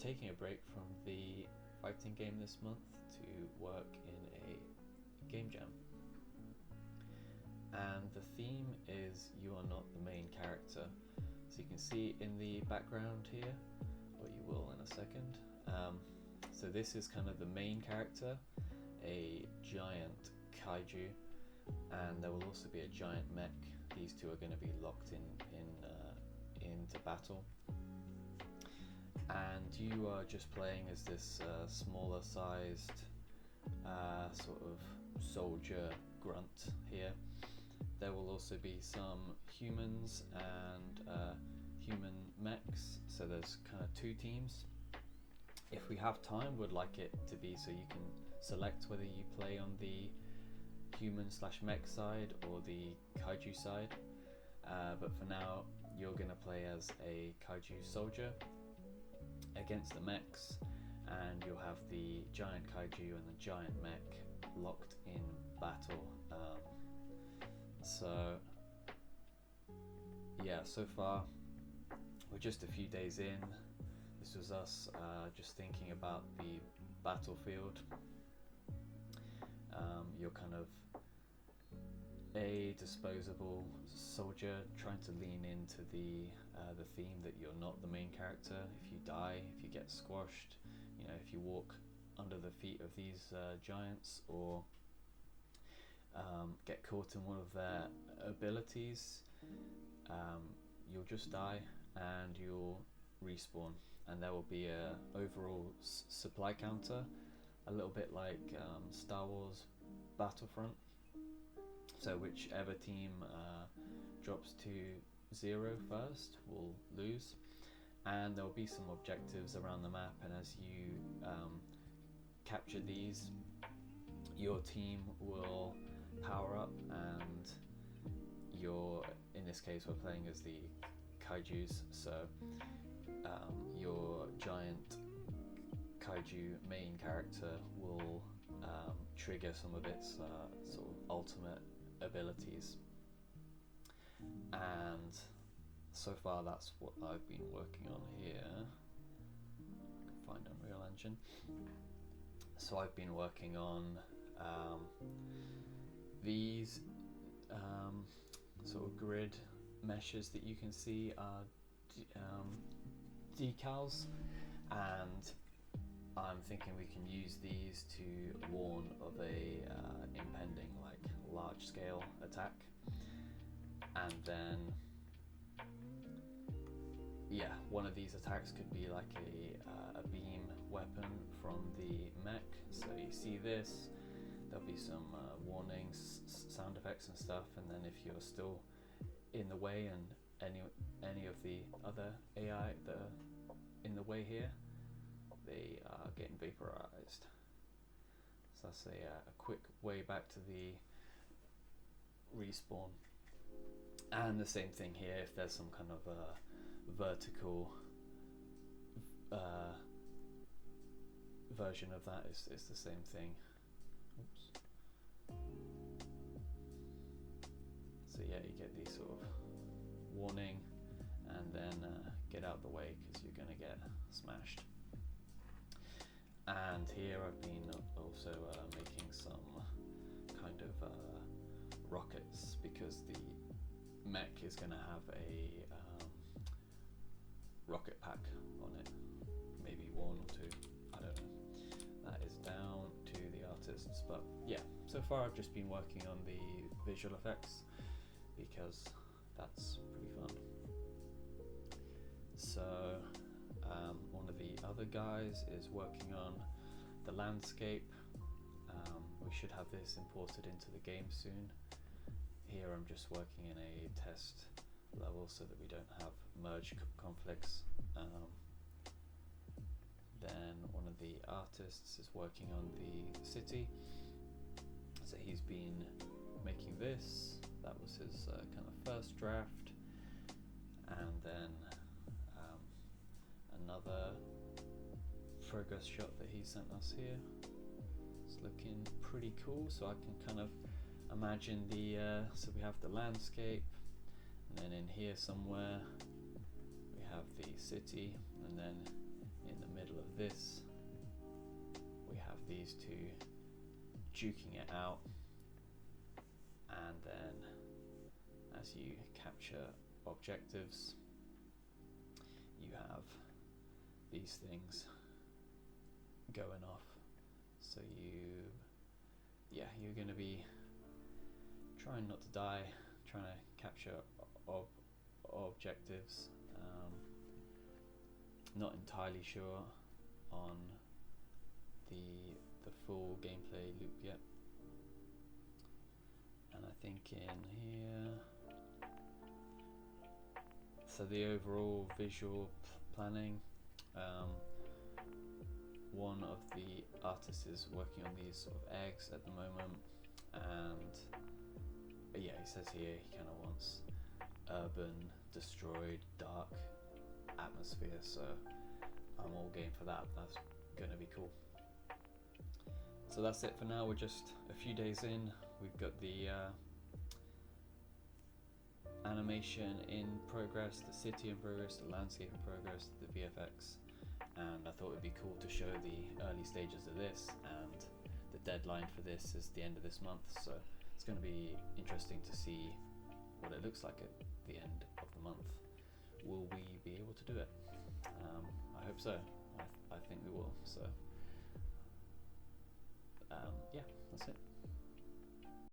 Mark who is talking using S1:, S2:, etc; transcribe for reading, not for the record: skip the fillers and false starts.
S1: taking a break from the fighting game this month to work in a game jam. And the theme is you are not the main character. So you can see in the background here, or you will in a second. So this is kind of the main character, a giant kaiju, and there will also be a giant mech. These two are going to be locked into battle. And you are just playing as this smaller sized sort of soldier grunt here. There will also be some humans and human mechs, so there's kind of two teams. If we have time, would like it to be so you can select whether you play on the human / mech side or the kaiju side, but for now you're going to play as a kaiju soldier against the mechs, and you'll have the giant kaiju and the giant mech locked in battle. So yeah, so far we're just a few days in. This was us just thinking about the battlefield. You're kind of a disposable soldier trying to lean into the theme that you're not the main character. If you die, if you get squashed, you know, if you walk under the feet of these giants, or get caught in one of their abilities, you'll just die and you'll respawn, and there will be a overall supply counter, a little bit like Star Wars Battlefront. So whichever team drops to 0 first will lose, and there will be some objectives around the map, and as you capture these, your team will power up, and in this case we're playing as the kaijus, so your giant kaiju main character will trigger some of its sort of ultimate abilities, and so far that's what I've been working on here. I can find Unreal Engine. So I've been working on these sort of grid meshes that you can see are decals, and I'm thinking we can use these to warn of a impending large scale attack. And then yeah, one of these attacks could be like a beam weapon from the mech. So you see this, there'll be some warnings, sound effects and stuff, and then if you're still in the way and any of the other AI that are in the way here, they are getting vaporized. So that's a quick way back to the respawn. And the same thing here, if there's some kind of vertical version of that, it's the same thing. Oops. So yeah, you get these sort of warning, and then get out the way because you're going to get smashed. And here I've been also making some kind of rockets, because the mech is going to have a rocket pack on it, maybe one or two, I don't know. That is down to the artists, but yeah, so far I've just been working on the visual effects because that's pretty fun. So one of the other guys is working on the landscape. We should have this imported into the game soon. Here I'm just working in a test level so that we don't have merge conflicts. Then one of the artists is working on the city, so he's been making this. That was his kind of first draft, and then another progress shot that he sent us here. It's looking pretty cool, so I can kind of imagine so we have the landscape, and then in here somewhere we have the city, and then in the middle of this, we have these two duking it out, and then as you capture objectives, you have these things going off. So you're going to be trying not to die, trying to capture objectives. Not entirely sure on the full gameplay loop yet. And I think in here, so the overall visual planning, one of the artists is working on these sort of eggs at the moment, and yeah, he says here he kind of wants urban, destroyed, dark atmosphere, so I'm all game for that. That's gonna be cool. So that's it for now. We're just a few days in. We've got the animation in progress, the city in progress, the landscape in progress, the VFX, and I thought it'd be cool to show the early stages of this, and the deadline for this is the end of this month, so it's going to be interesting to see what it looks like at the end of the month. Will we be able to do it? I hope so. I think we will. So